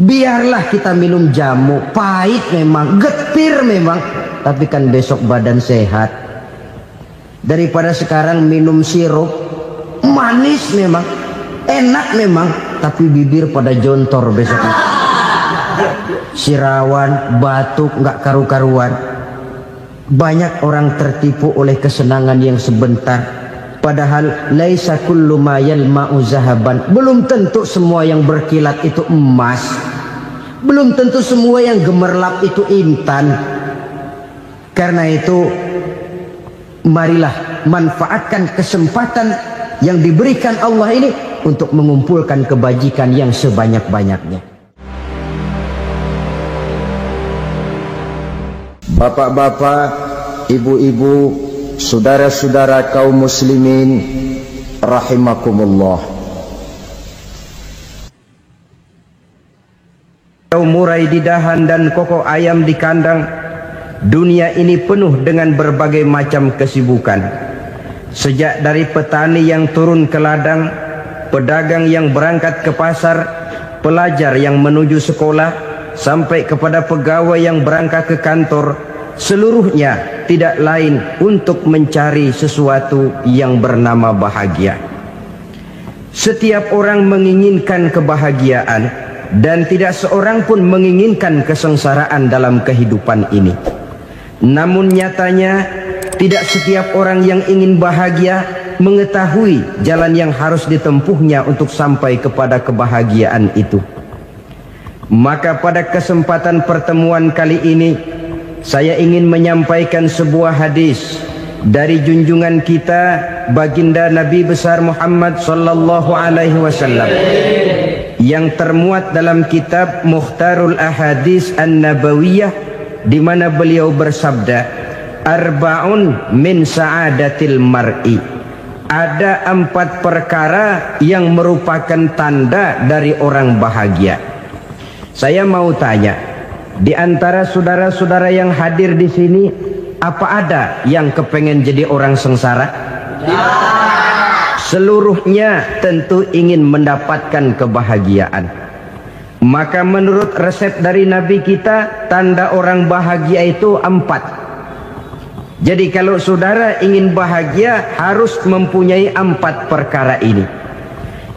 Biarlah kita minum jamu, pahit memang, getir memang, tapi kan besok badan sehat. Daripada sekarang minum sirup, manis memang, enak memang, tapi bibir pada jontor besoknya. Sirawan, batuk, nggak karu-karuan. Banyak orang tertipu oleh kesenangan yang sebentar. Padahal laisa kullu ma yalma'u zahaban. Belum tentu semua yang berkilat itu emas. Belum tentu semua yang gemerlap itu intan. Karena itu marilah manfaatkan kesempatan yang diberikan Allah ini untuk mengumpulkan kebajikan yang sebanyak-banyaknya. Bapak-bapak, ibu-ibu, saudara-saudara kaum muslimin rahimakumullah. Murai di dahan dan koko ayam di kandang. Dunia ini penuh dengan berbagai macam kesibukan. Sejak dari petani yang turun ke ladang, pedagang yang berangkat ke pasar, pelajar yang menuju sekolah, sampai kepada pegawai yang berangkat ke kantor, seluruhnya tidak lain untuk mencari sesuatu yang bernama bahagia. Setiap orang menginginkan kebahagiaan, dan tidak seorang pun menginginkan kesengsaraan dalam kehidupan ini. Namun nyatanya tidak setiap orang yang ingin bahagia mengetahui jalan yang harus ditempuhnya untuk sampai kepada kebahagiaan itu. Maka pada kesempatan pertemuan kali ini saya ingin menyampaikan sebuah hadis dari junjungan kita baginda Nabi besar Muhammad sallallahu alaihi wasallam yang termuat dalam kitab Mukhtarul Ahadits An-Nabawiyah, di mana beliau bersabda, arba'un min sa'adatil mar'i. Ada 4 perkara yang merupakan tanda dari orang bahagia. Saya mau tanya, di antara saudara-saudara yang hadir di sini, apa ada yang kepengen jadi orang sengsara? Ya. Seluruhnya tentu ingin mendapatkan kebahagiaan. Maka menurut resep dari Nabi kita, tanda orang bahagia itu 4. Jadi kalau saudara ingin bahagia, harus mempunyai 4 perkara ini.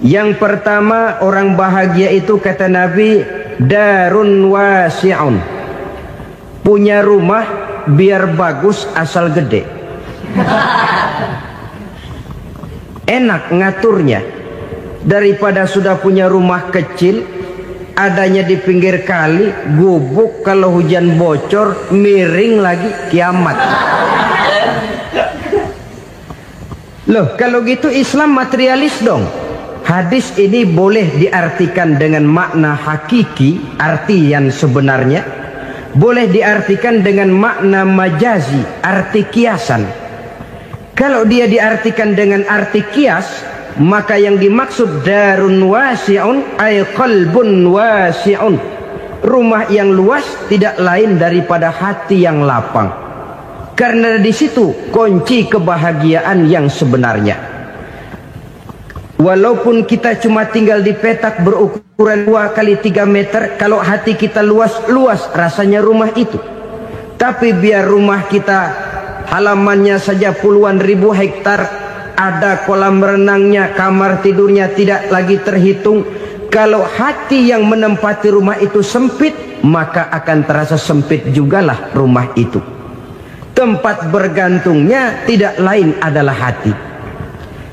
Yang pertama, orang bahagia itu kata Nabi, darun wasi'un. Punya rumah biar bagus asal gede. Enak ngaturnya. Daripada sudah punya rumah kecil, adanya di pinggir kali, gubuk, kalau hujan bocor, miring lagi, kiamat. Loh, kalau gitu Islam materialis dong. Hadis ini boleh diartikan dengan makna hakiki, arti yang sebenarnya. Boleh diartikan dengan makna majazi, arti kiasan. Kalau dia diartikan dengan arti kias, maka yang dimaksud darun wasi'un ay qalbun wasi'un. Rumah yang luas tidak lain daripada hati yang lapang. Karena di situ kunci kebahagiaan yang sebenarnya. Walaupun kita cuma tinggal di petak berukuran 2 kali 3 meter, kalau hati kita luas-luas rasanya rumah itu. Tapi biar rumah kita halamannya saja puluhan ribu hektar, ada kolam renangnya, kamar tidurnya tidak lagi terhitung. Kalau hati yang menempati rumah itu sempit, maka akan terasa sempit jugalah rumah itu. Tempat bergantungnya tidak lain adalah hati.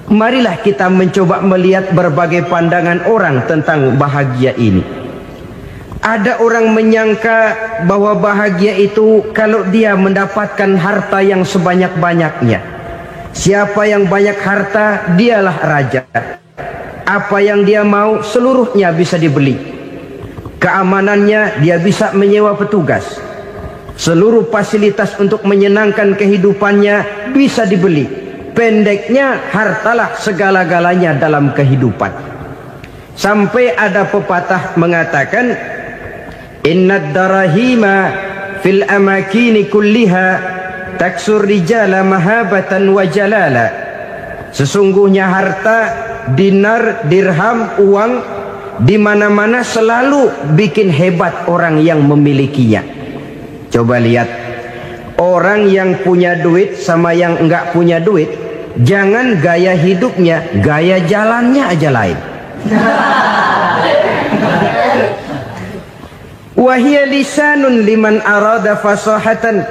Marilah kita mencoba melihat berbagai pandangan orang tentang bahagia ini. Ada orang menyangka bahwa bahagia itu kalau dia mendapatkan harta yang sebanyak-banyaknya. Siapa yang banyak harta, dialah raja. Apa yang dia mau, seluruhnya bisa dibeli. Keamanannya, dia bisa menyewa petugas. Seluruh fasilitas untuk menyenangkan kehidupannya bisa dibeli. Pendeknya, hartalah segala-galanya dalam kehidupan. Sampai ada pepatah mengatakan, innad darahima fil amakini kulliha taksur rijala mahabatan wa jalala. Sesungguhnya harta, dinar, dirham, uang di mana-mana selalu bikin hebat orang yang memilikinya. Coba lihat, orang yang punya duit sama yang enggak punya duit, jangan gaya hidupnya, gaya jalannya aja lain. Wahia lisanun liman arada fasahatan,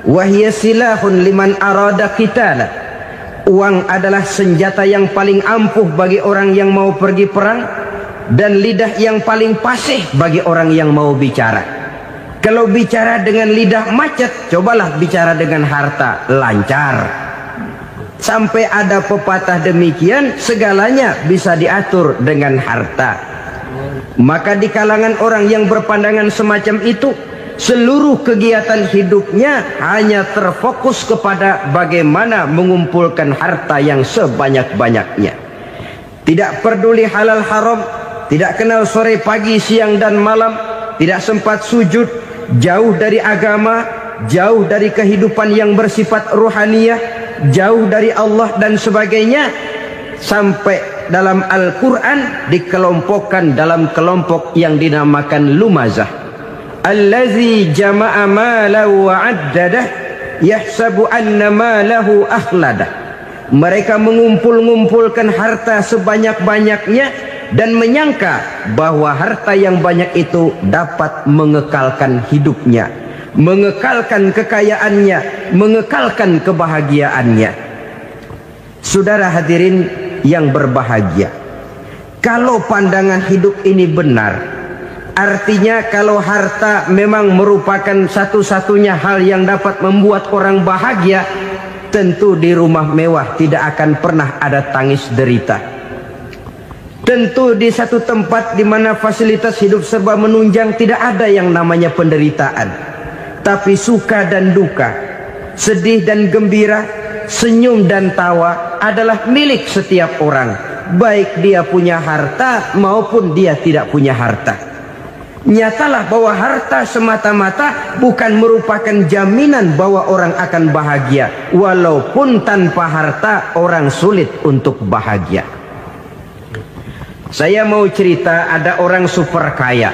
wahia silahun liman arada qitala. Uang adalah senjata yang paling ampuh bagi orang yang mau pergi perang, dan lidah yang paling fasih bagi orang yang mau bicara. Kalau bicara dengan lidah macet, cobalah bicara dengan harta, lancar. Sampai ada pepatah demikian, segalanya bisa diatur dengan harta. Maka di kalangan orang yang berpandangan semacam itu, seluruh kegiatan hidupnya hanya terfokus kepada bagaimana mengumpulkan harta yang sebanyak-banyaknya. Tidak peduli halal haram, tidak kenal sore pagi siang dan malam, tidak sempat sujud, jauh dari agama, jauh dari kehidupan yang bersifat ruhaniyah, jauh dari Allah dan sebagainya. Sampai dalam Al-Quran dikelompokkan dalam kelompok yang dinamakan lumazah. Allazi jama'a malahu wa'addadah yahsabu anna malahu akhladah. Mereka mengumpul-ngumpulkan harta sebanyak-banyaknya dan menyangka bahwa harta yang banyak itu dapat mengekalkan hidupnya, mengekalkan kekayaannya, mengekalkan kebahagiaannya. Saudara hadirin yang berbahagia, kalau pandangan hidup ini benar, artinya kalau harta memang merupakan satu-satunya hal yang dapat membuat orang bahagia, tentu di rumah mewah tidak akan pernah ada tangis derita. Tentu di satu tempat di mana fasilitas hidup serba menunjang tidak ada yang namanya penderitaan. Tapi suka dan duka, sedih dan gembira, senyum dan tawa adalah milik setiap orang, baik dia punya harta maupun dia tidak punya harta. Nyatalah bahwa harta semata-mata bukan merupakan jaminan bahwa orang akan bahagia. Walaupun tanpa harta orang sulit untuk bahagia. Saya mau cerita, ada orang super kaya,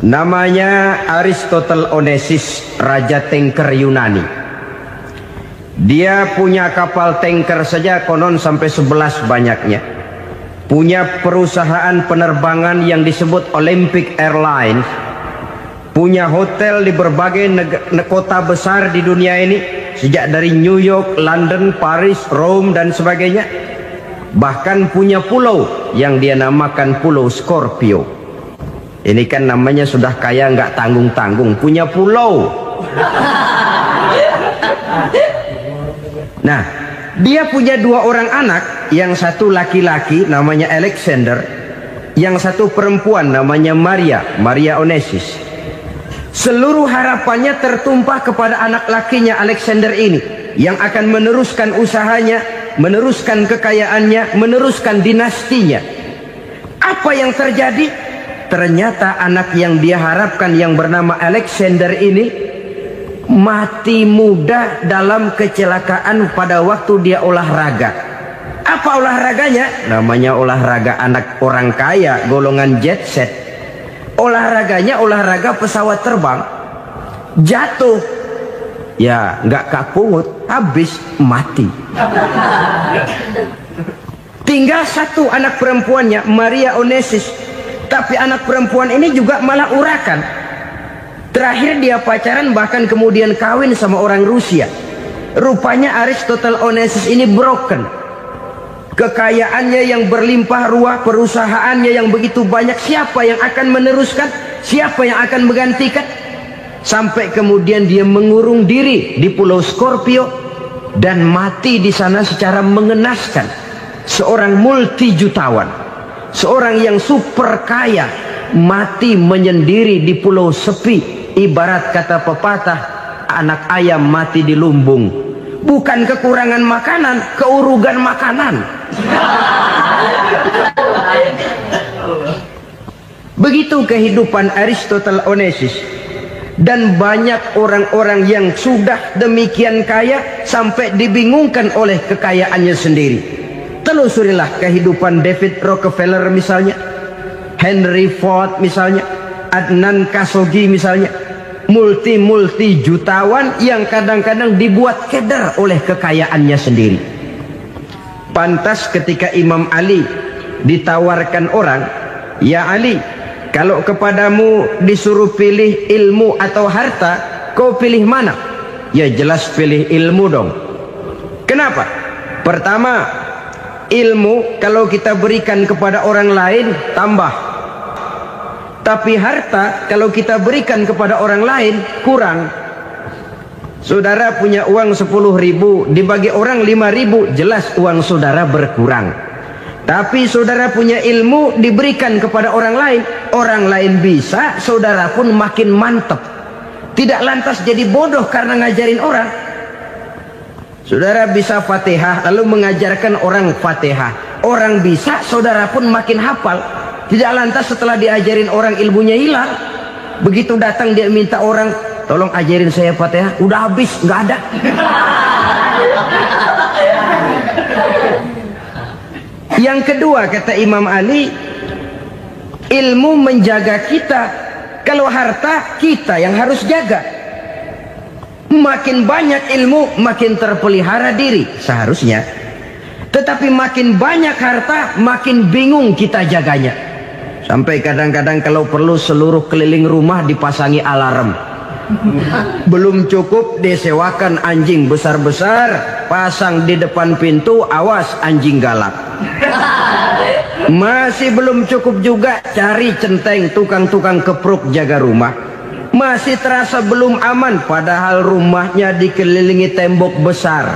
namanya Aristotle Onesius, raja tanker Yunani. Dia punya kapal tanker saja konon sampai 11 banyaknya. Punya perusahaan penerbangan yang disebut Olympic Airlines. Punya hotel di berbagai kota besar di dunia ini, sejak dari New York, London, Paris, Rome dan sebagainya. Bahkan punya pulau yang dia namakan Pulau Scorpio. Ini kan namanya sudah kaya nggak tanggung-tanggung, punya pulau. Nah, dia punya 2 orang anak, yang satu laki-laki namanya Alexander, yang satu perempuan namanya Maria Onesius. Seluruh harapannya tertumpah kepada anak lakinya Alexander ini, yang akan meneruskan usahanya, meneruskan kekayaannya, meneruskan dinastinya. Apa yang terjadi? Ternyata anak yang dia harapkan yang bernama Alexander ini mati muda dalam kecelakaan pada waktu dia olahraga. Apa olahraganya? Namanya olahraga anak orang kaya, golongan jet set. Olahraganya olahraga pesawat terbang. Jatuh, ya nggak kapungut, habis mati. Tinggal satu anak perempuannya, Maria Onesius. Tapi anak perempuan ini juga malah urakan. Terakhir dia pacaran, bahkan kemudian kawin sama orang Rusia. Rupanya Aristotle Onesius ini broken. Kekayaannya yang berlimpah ruah, perusahaannya yang begitu banyak, siapa yang akan meneruskan? Siapa yang akan menggantikan? Sampai kemudian dia mengurung diri di Pulau Scorpio dan mati di sana secara mengenaskan. Seorang multi jutawan, seorang yang super kaya, mati menyendiri di pulau sepi. Ibarat kata pepatah, anak ayam mati di lumbung. Bukan kekurangan makanan, keurugan makanan. Begitu kehidupan Aristotle Onesius. Dan banyak orang-orang yang sudah demikian kaya sampai dibingungkan oleh kekayaannya sendiri. Telusurilah kehidupan David Rockefeller misalnya, Henry Ford misalnya, Adnan Khashoggi misalnya, multi jutawan yang kadang-kadang dibuat keder oleh kekayaannya sendiri. Pantas ketika Imam Ali ditawarkan orang, "Ya Ali, kalau kepadamu disuruh pilih ilmu atau harta, kau pilih mana?" Ya jelas pilih ilmu dong. Kenapa? Pertama, ilmu kalau kita berikan kepada orang lain tambah. Tapi harta kalau kita berikan kepada orang lain kurang. Saudara punya uang 10.000, dibagi orang 5.000, jelas uang saudara berkurang. Tapi saudara punya ilmu diberikan kepada orang lain bisa, saudara pun makin mantap. Tidak lantas jadi bodoh karena ngajarin orang. Saudara bisa Fatihah lalu mengajarkan orang Fatihah. Orang bisa, saudara pun makin hafal. Tidak lantas setelah diajarin orang ilmunya hilang. Begitu datang dia minta orang, "Tolong ajarin saya Fatihah." Udah habis, nggak ada. Yang kedua kata Imam Ali, ilmu menjaga kita. Kalau harta kita yang harus jaga. Makin banyak ilmu makin terpelihara diri seharusnya. Tetapi makin banyak harta makin bingung kita jaganya. Sampai kadang-kadang kalau perlu seluruh keliling rumah dipasangi alarm. Belum cukup disewakan anjing besar-besar, pasang di depan pintu, awas anjing galak. Masih belum cukup juga cari centeng tukang-tukang kepruk jaga rumah. Masih terasa belum aman, padahal rumahnya dikelilingi tembok besar.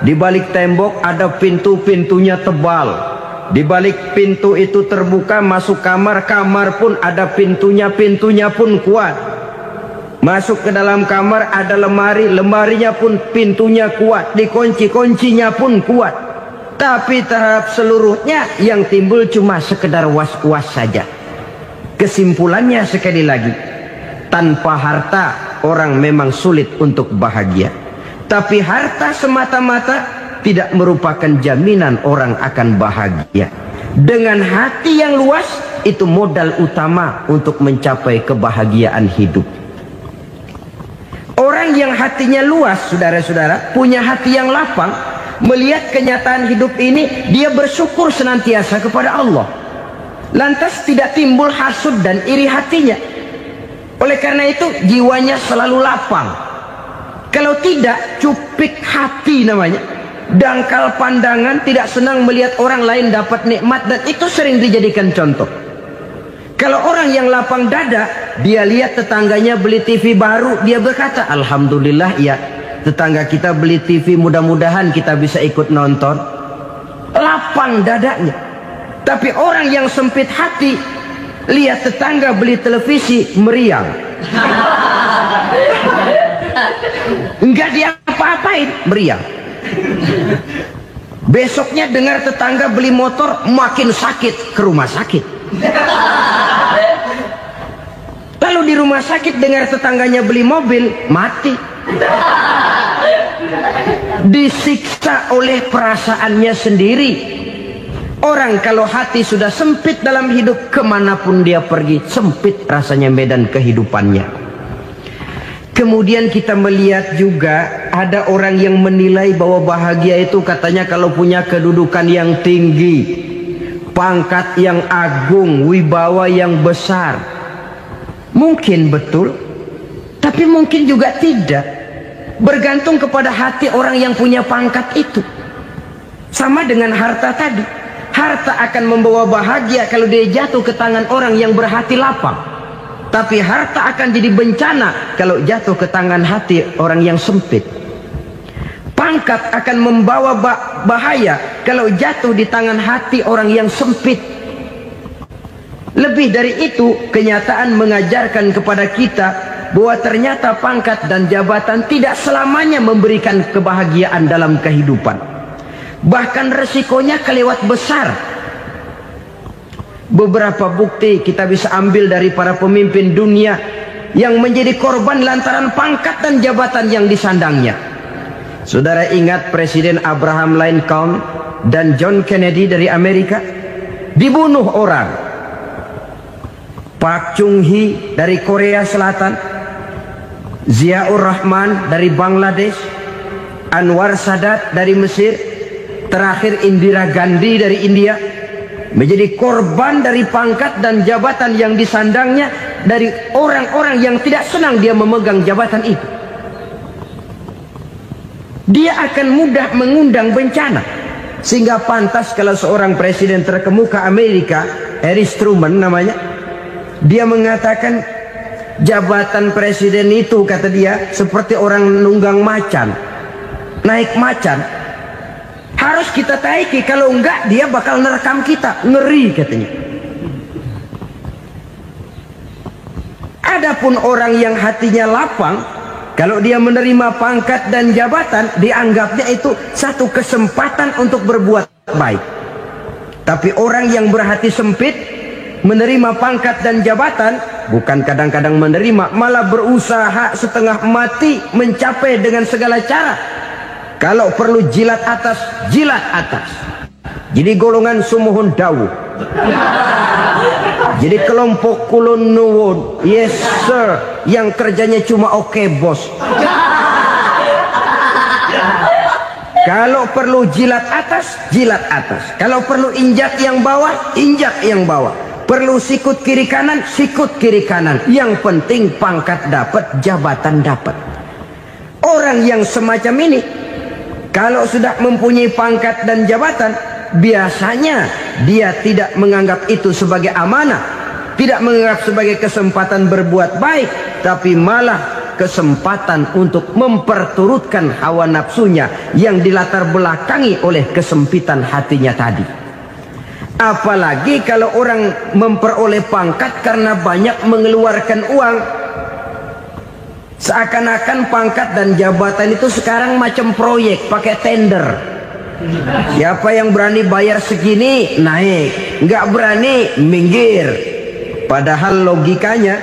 Di balik tembok ada pintu-pintunya tebal. Di balik pintu itu terbuka masuk kamar, kamar pun ada pintunya pun kuat. Masuk ke dalam kamar ada lemari, lemarinya pun pintunya kuat, dikunci, kuncinya pun kuat. Tapi terhadap seluruhnya yang timbul cuma sekedar was-was saja. Kesimpulannya sekali lagi, tanpa harta orang memang sulit untuk bahagia. Tapi harta semata-mata tidak merupakan jaminan orang akan bahagia. Dengan hati yang luas, itu modal utama untuk mencapai kebahagiaan hidup. Orang yang hatinya luas, saudara-saudara, punya hati yang lapang, melihat kenyataan hidup ini, dia bersyukur senantiasa kepada Allah. Lantas tidak timbul hasud dan iri hatinya. Oleh karena itu jiwanya selalu lapang. Kalau tidak, cupik hati namanya, dangkal pandangan, tidak senang melihat orang lain dapat nikmat, dan itu sering dijadikan contoh. Kalau orang yang lapang dada, dia lihat tetangganya beli TV baru, dia berkata, "Alhamdulillah ya, tetangga kita beli TV, mudah-mudahan kita bisa ikut nonton." Lapang dadanya. Tapi orang yang sempit hati, lihat tetangga beli televisi, meriang. Enggak diapa-apain, meriang. Besoknya dengar tetangga beli motor, makin sakit, ke rumah sakit. Lalu di rumah sakit dengar tetangganya beli mobil, mati. Disiksa oleh perasaannya sendiri. Orang kalau hati sudah sempit dalam hidup, kemanapun dia pergi, sempit rasanya medan kehidupannya. Kemudian kita melihat juga ada orang yang menilai bahwa bahagia itu katanya kalau punya kedudukan yang tinggi, pangkat yang agung, wibawa yang besar. Mungkin betul, tapi mungkin juga tidak. Bergantung kepada hati orang yang punya pangkat itu. Sama dengan harta tadi. Harta akan membawa bahagia kalau dia jatuh ke tangan orang yang berhati lapang. Tapi harta akan jadi bencana kalau jatuh ke tangan hati orang yang sempit. Pangkat akan membawa bahaya kalau jatuh di tangan hati orang yang sempit. Lebih dari itu, kenyataan mengajarkan kepada kita bahwa ternyata pangkat dan jabatan tidak selamanya memberikan kebahagiaan dalam kehidupan. Bahkan resikonya kelewat besar. Beberapa bukti kita bisa ambil dari para pemimpin dunia yang menjadi korban lantaran pangkat dan jabatan yang disandangnya. Saudara ingat Presiden Abraham Lincoln dan John Kennedy dari Amerika dibunuh orang. Park Chung-hee dari Korea Selatan, Ziaur Rahman dari Bangladesh, Anwar Sadat dari Mesir, terakhir Indira Gandhi dari India, menjadi korban dari pangkat dan jabatan yang disandangnya dari orang-orang yang tidak senang dia memegang jabatan itu. Dia akan mudah mengundang bencana, sehingga pantas kalau seorang presiden terkemuka Amerika, Harry Truman namanya, dia mengatakan jabatan presiden itu, kata dia, seperti orang nunggang macan, naik macan. Harus kita taiki, kalau enggak dia bakal nerekam kita, ngeri katanya. Adapun orang yang hatinya lapang, kalau dia menerima pangkat dan jabatan, dianggapnya itu satu kesempatan untuk berbuat baik. Tapi orang yang berhati sempit, menerima pangkat dan jabatan, bukan kadang-kadang menerima, malah berusaha setengah mati mencapai dengan segala cara. Kalau perlu jilat atas, jilat atas. Jadi golongan sumuhun dawuh. Jadi kelompok kulon nuwun, yes sir, yang kerjanya cuma oke bos. Kalau perlu jilat atas, jilat atas. Kalau perlu injak yang bawah, injak yang bawah. Perlu sikut kiri kanan, sikut kiri kanan. Yang penting pangkat dapat, jabatan dapat. Orang yang semacam ini, kalau sudah mempunyai pangkat dan jabatan, biasanya dia tidak menganggap itu sebagai amanah, tidak menganggap sebagai kesempatan berbuat baik, tapi malah kesempatan untuk memperturutkan hawa nafsunya yang dilatar belakangi oleh kesempitan hatinya tadi. Apalagi kalau orang memperoleh pangkat karena banyak mengeluarkan uang. Seakan-akan pangkat dan jabatan itu sekarang macam proyek, pakai tender. Siapa yang berani bayar segini, naik. Nggak berani, minggir. Padahal logikanya,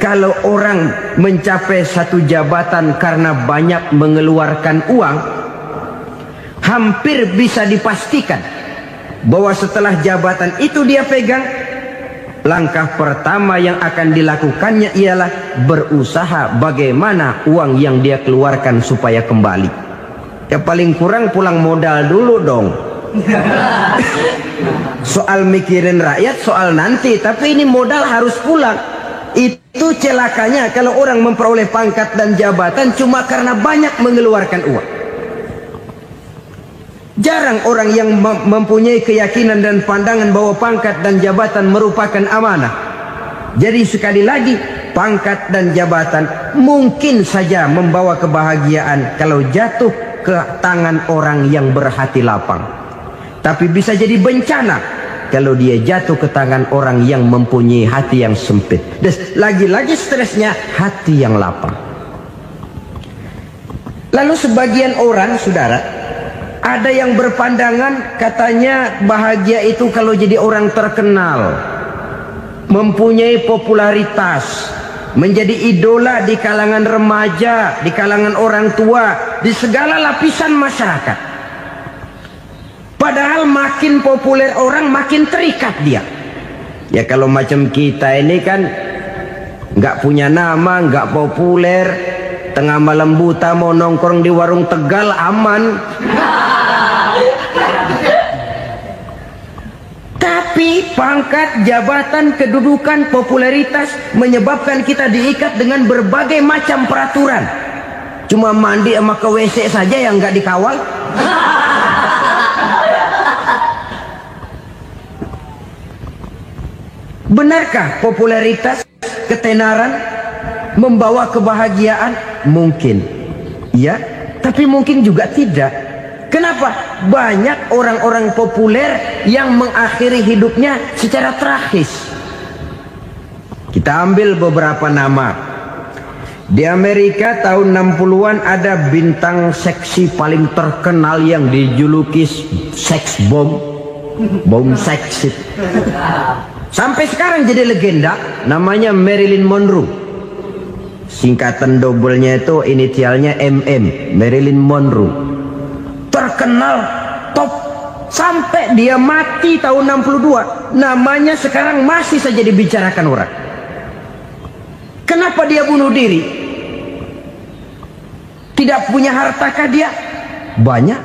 kalau orang mencapai satu jabatan karena banyak mengeluarkan uang, hampir bisa dipastikan bahwa setelah jabatan itu dia pegang, langkah pertama yang akan dilakukannya ialah berusaha bagaimana uang yang dia keluarkan supaya kembali. Ya paling kurang pulang modal dulu dong. Soal mikirin rakyat soal nanti, tapi ini modal harus pulang. Itu celakanya kalau orang memperoleh pangkat dan jabatan cuma karena banyak mengeluarkan uang. Jarang orang yang mempunyai keyakinan dan pandangan bahwa pangkat dan jabatan merupakan amanah. Jadi sekali lagi, pangkat dan jabatan mungkin saja membawa kebahagiaan kalau jatuh ke tangan orang yang berhati lapang. Tapi bisa jadi bencana kalau dia jatuh ke tangan orang yang mempunyai hati yang sempit. Dan lagi-lagi stresnya hati yang lapang. Lalu sebagian orang, saudara, ada yang berpandangan katanya bahagia itu kalau jadi orang terkenal, mempunyai popularitas, menjadi idola di kalangan remaja, di kalangan orang tua, di segala lapisan masyarakat. Padahal makin populer orang, makin terikat dia. Ya kalau macam kita ini kan nggak punya nama, nggak populer, tengah malam buta mau nongkrong di warung Tegal aman. Tapi pangkat, jabatan, kedudukan, popularitas menyebabkan kita diikat dengan berbagai macam peraturan. Cuma mandi sama ke WC saja yang nggak dikawal. Benarkah popularitas, ketenaran membawa kebahagiaan? Mungkin, ya, tapi mungkin juga tidak. Kenapa? Banyak orang-orang populer yang mengakhiri hidupnya secara tragis. Kita ambil beberapa nama. Di Amerika tahun 60-an ada bintang seksi paling terkenal yang dijuluki sex bomb, bom seks. Sampai sekarang jadi legenda, namanya Marilyn Monroe. Singkatan double-nya itu inisialnya MM, Marilyn Monroe. Terkenal, top, Sampai dia mati tahun 62, namanya sekarang masih saja dibicarakan orang. Kenapa dia bunuh diri? Tidak punya hartakah dia? Banyak.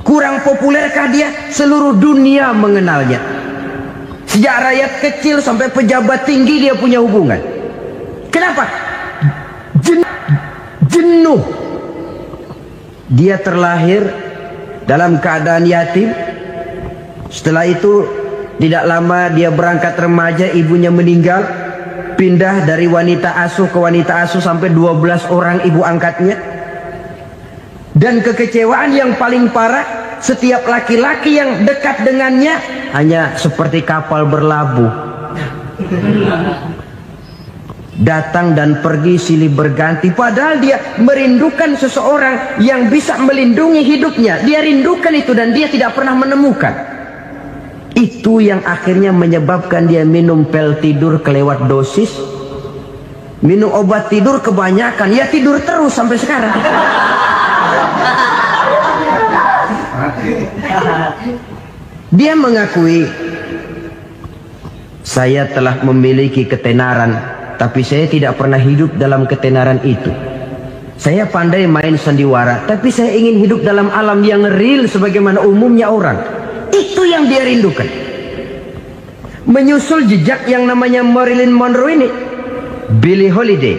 Kurang populerkah dia? Seluruh dunia mengenalnya. Sejak rakyat kecil sampai pejabat tinggi dia punya hubungan. Kenapa? Jenuh. Dia terlahir dalam keadaan yatim. Setelah itu tidak lama dia berangkat remaja, ibunya meninggal. Pindah dari wanita asuh ke wanita asuh sampai 12 orang ibu angkatnya. Dan kekecewaan yang paling parah, setiap laki-laki yang dekat dengannya hanya seperti kapal berlabuh. Datang dan pergi silih berganti. Padahal dia merindukan seseorang yang bisa melindungi hidupnya. Dia rindukan itu dan dia tidak pernah menemukan. Itu yang akhirnya menyebabkan dia minum pil tidur kelewat dosis. Minum obat tidur kebanyakan. Ya tidur terus sampai sekarang. Dia mengakui, saya telah memiliki ketenaran, tapi saya tidak pernah hidup dalam ketenaran itu. Saya pandai main sandiwara, tapi saya ingin hidup dalam alam yang real sebagaimana umumnya orang. Itu yang dia rindukan. Menyusul jejak yang namanya Marilyn Monroe ini, Billie Holiday,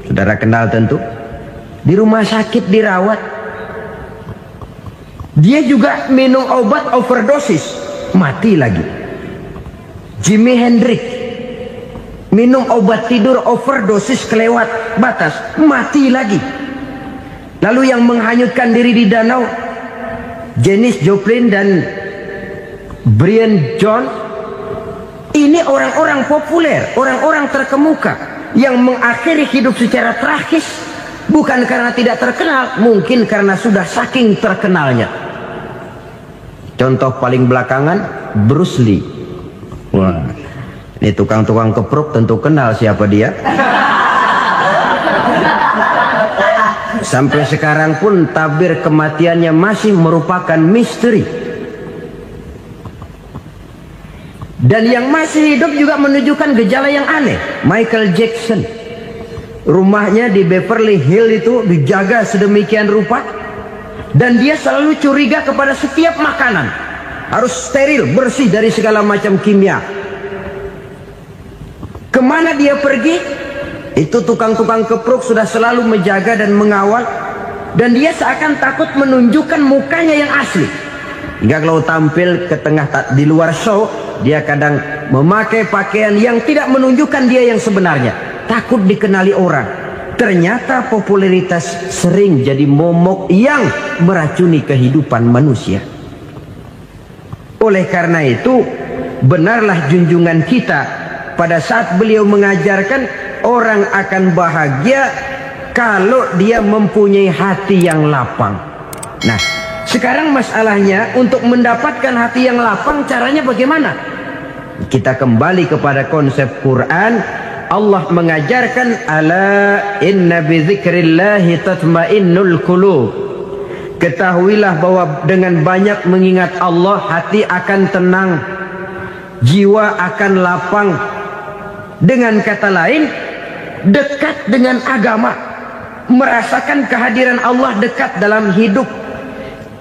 saudara kenal tentu. Di rumah sakit dirawat. Dia juga minum obat overdosis, mati lagi. Jimi Hendrix minum obat tidur overdosis kelewat batas, mati lagi. Lalu yang menghanyutkan diri di danau, Janis Joplin dan Brian Jones. Ini orang-orang populer, orang-orang terkemuka yang mengakhiri hidup secara tragis. Bukan karena tidak terkenal, mungkin karena sudah saking terkenalnya. Contoh paling belakangan, Bruce Lee. Wah, ini tukang-tukang kepruk tentu kenal siapa dia. Sampai sekarang pun tabir kematiannya masih merupakan misteri. Dan yang masih hidup juga menunjukkan gejala yang aneh. Michael Jackson, rumahnya di Beverly Hills itu dijaga sedemikian rupa, dan dia selalu curiga kepada setiap makanan harus steril, bersih dari segala macam kimia. Kemana dia pergi, itu tukang-tukang kepruk sudah selalu menjaga dan mengawal, dan dia seakan takut menunjukkan mukanya yang asli. Hingga kalau tampil ke tengah di luar show, dia kadang memakai pakaian yang tidak menunjukkan dia yang sebenarnya, takut dikenali orang. Ternyata popularitas sering jadi momok yang meracuni kehidupan manusia. Oleh karena itu, benarlah junjungan kita pada saat beliau mengajarkan orang akan bahagia kalau dia mempunyai hati yang lapang. Nah, sekarang masalahnya untuk mendapatkan hati yang lapang, caranya bagaimana? Kita kembali kepada konsep Quran. Allah mengajarkan, ala inna bi dzikrillahi tatmainnul qulub. Ketahuilah bahwa dengan banyak mengingat Allah, hati akan tenang, jiwa akan lapang. Dengan kata lain, dekat dengan agama, merasakan kehadiran Allah dekat dalam hidup.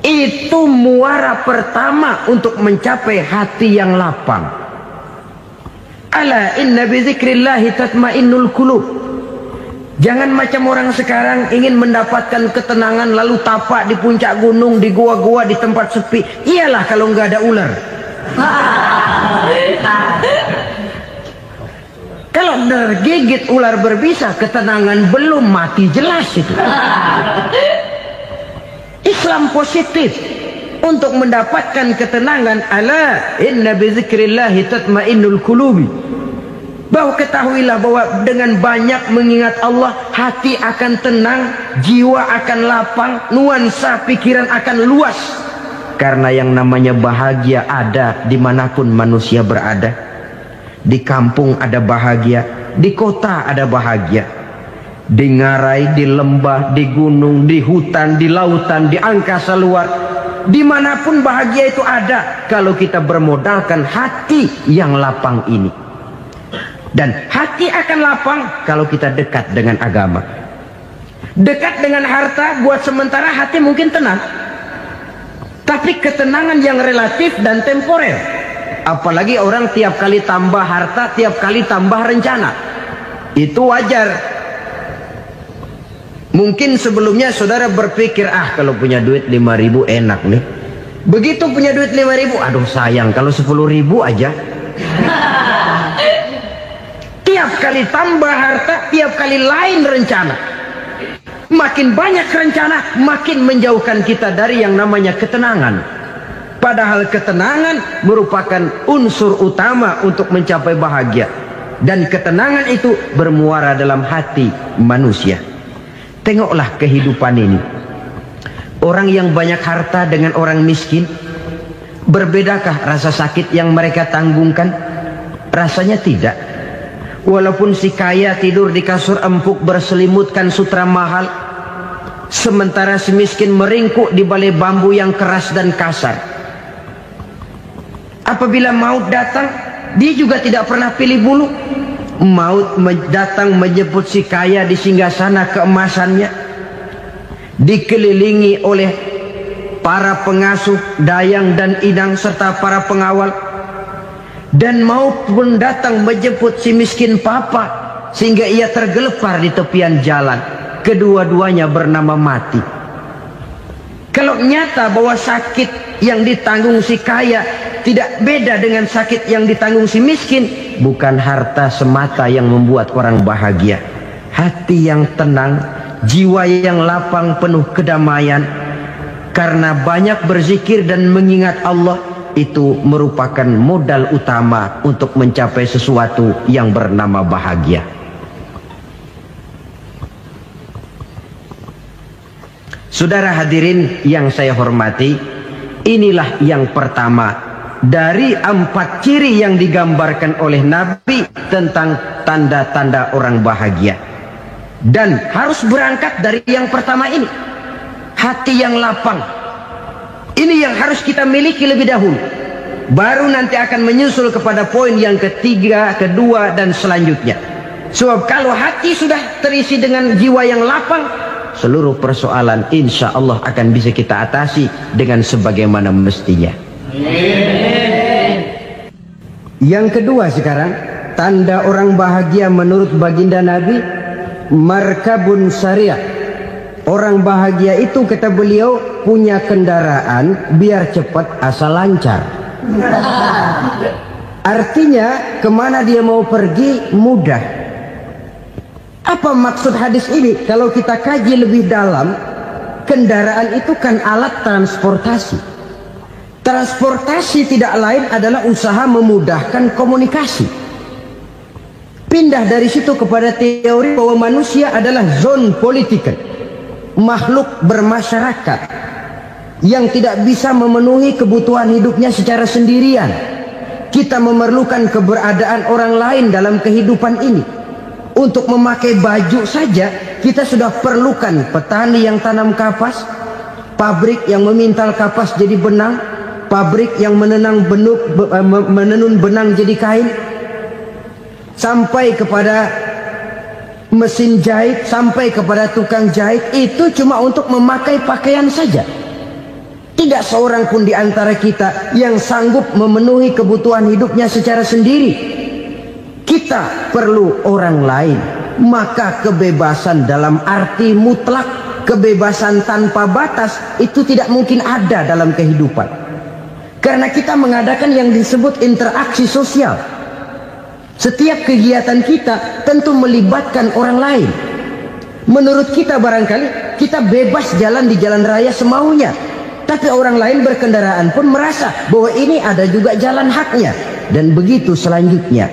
Itu muara pertama untuk mencapai hati yang lapang. Ala inna bi dzikrillahi tatmainnul qulub. Jangan macam orang sekarang ingin mendapatkan ketenangan lalu tapak di puncak gunung, di gua-gua, di tempat sepi. Iyalah kalau nggak ada ular. Kalau tergigit ular berbisa, ketenangan belum, mati jelas itu. Islam positif untuk mendapatkan ketenangan. Ala inna bi dzikrillahi tatmainnul qulubi. Bahwa ketahuilah bahwa dengan banyak mengingat Allah, hati akan tenang, jiwa akan lapang, nuansa pikiran akan luas. Karena yang namanya bahagia ada dimanapun manusia berada. Di kampung ada bahagia, di kota ada bahagia, di ngarai, di lembah, di gunung, di hutan, di lautan, di angkasa luar. Dimanapun bahagia itu ada kalau kita bermodalkan hati yang lapang ini. Dan hati akan lapang kalau kita dekat dengan agama. Dekat dengan harta buat sementara hati mungkin tenang, tapi ketenangan yang relatif dan temporer. Apalagi orang tiap kali tambah harta, tiap kali tambah rencana. Itu wajar. Mungkin sebelumnya saudara berpikir, kalau punya duit 5.000 enak nih. Begitu punya duit 5.000, aduh sayang kalau 10.000 aja. Tiap kali tambah harta, tiap kali lain rencana. Makin banyak rencana, makin menjauhkan kita dari yang namanya ketenangan. Padahal ketenangan merupakan unsur utama untuk mencapai bahagia. Dan ketenangan itu bermuara dalam hati manusia. Tengoklah kehidupan ini. Orang yang banyak harta dengan orang miskin, berbedakah rasa sakit yang mereka tanggungkan? Rasanya tidak. Walaupun si kaya tidur di kasur empuk berselimutkan sutra mahal, sementara si miskin meringkuk di balai bambu yang keras dan kasar. Apabila maut datang, dia juga tidak pernah pilih bulu. Maut datang menjemput si kaya di singgasana keemasannya, dikelilingi oleh para pengasuh, dayang dan inang serta para pengawal. Dan maut pun datang menjemput si miskin papa, sehingga ia tergelepar di tepian jalan. Kedua-duanya bernama mati. Kalau nyata bahwa sakit yang ditanggung si kaya tidak beda dengan sakit yang ditanggung si miskin, bukan harta semata yang membuat orang bahagia. Hati yang tenang, jiwa yang lapang penuh kedamaian, karena banyak berzikir dan mengingat Allah, itu merupakan modal utama untuk mencapai sesuatu yang bernama bahagia. Saudara hadirin yang saya hormati, inilah yang pertama dari 4 ciri yang digambarkan oleh Nabi tentang tanda-tanda orang bahagia. Dan harus berangkat dari yang pertama ini, hati yang lapang. Ini yang harus kita miliki lebih dahulu, baru nanti akan menyusul kepada poin yang ketiga, kedua dan selanjutnya. Sebab kalau hati sudah terisi dengan jiwa yang lapang, seluruh persoalan insya Allah akan bisa kita atasi dengan sebagaimana mestinya. Yang kedua sekarang, tanda orang bahagia menurut baginda Nabi, markabun syariah. Orang bahagia itu, kata beliau, punya kendaraan biar cepat asal lancar. Artinya kemana dia mau pergi mudah. Apa maksud hadis ini? Kalau kita kaji lebih dalam, kendaraan itu kan alat transportasi. Transportasi tidak lain adalah usaha memudahkan komunikasi. Pindah dari situ kepada teori bahwa manusia adalah zon political, makhluk bermasyarakat yang tidak bisa memenuhi kebutuhan hidupnya secara sendirian. Kita memerlukan keberadaan orang lain dalam kehidupan ini. Untuk memakai baju saja kita sudah perlukan petani yang tanam kapas, pabrik yang memintal kapas jadi benang, pabrik yang menenun benang jadi kain, sampai kepada mesin jahit, sampai kepada tukang jahit. Itu cuma untuk memakai pakaian saja. Tidak seorang pun di antara kita yang sanggup memenuhi kebutuhan hidupnya secara sendiri. Kita perlu orang lain. Maka kebebasan dalam arti mutlak, kebebasan tanpa batas, itu tidak mungkin ada dalam kehidupan. Karena kita mengadakan yang disebut interaksi sosial. Setiap kegiatan kita tentu melibatkan orang lain. Menurut kita barangkali kita bebas jalan di jalan raya semaunya, tapi orang lain berkendaraan pun merasa bahwa ini ada juga jalan haknya, dan begitu selanjutnya.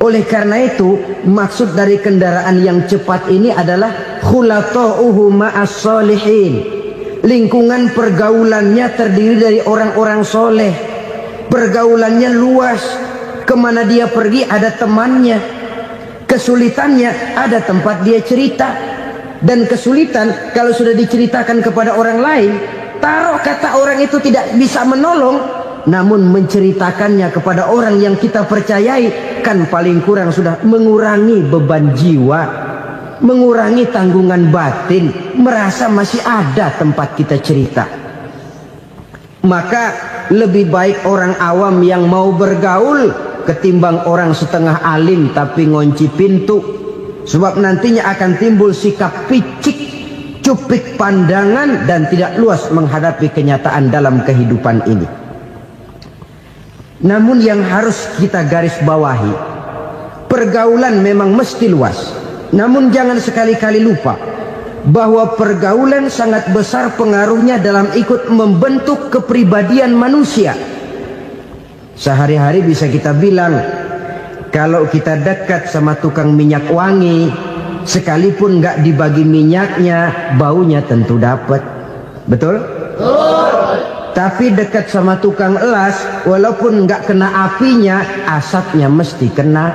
Oleh karena itu, maksud dari kendaraan yang cepat ini adalah khulatuhu ma'as solihin. Lingkungan pergaulannya terdiri dari orang-orang soleh. Pergaulannya luas. Kemana dia pergi ada temannya. Kesulitannya ada tempat dia cerita. Dan kesulitan kalau sudah diceritakan kepada orang lain, taruh kata orang itu tidak bisa menolong, namun menceritakannya kepada orang yang kita percayai, kan paling kurang sudah mengurangi beban jiwa, mengurangi tanggungan batin, merasa masih ada tempat kita cerita. Maka lebih baik orang awam yang mau bergaul ketimbang orang setengah alim tapi ngunci pintu. Sebab nantinya akan timbul sikap picik, cupik pandangan, dan tidak luas menghadapi kenyataan dalam kehidupan ini. Namun yang harus kita garis bawahi, pergaulan memang mesti luas. Namun jangan sekali-kali lupa bahwa pergaulan sangat besar pengaruhnya dalam ikut membentuk kepribadian manusia. Sehari-hari bisa kita bilang, kalau kita dekat sama tukang minyak wangi, sekalipun nggak dibagi minyaknya, baunya tentu dapat. Betul? Tapi dekat sama tukang elas, walaupun nggak kena apinya, asapnya mesti kena.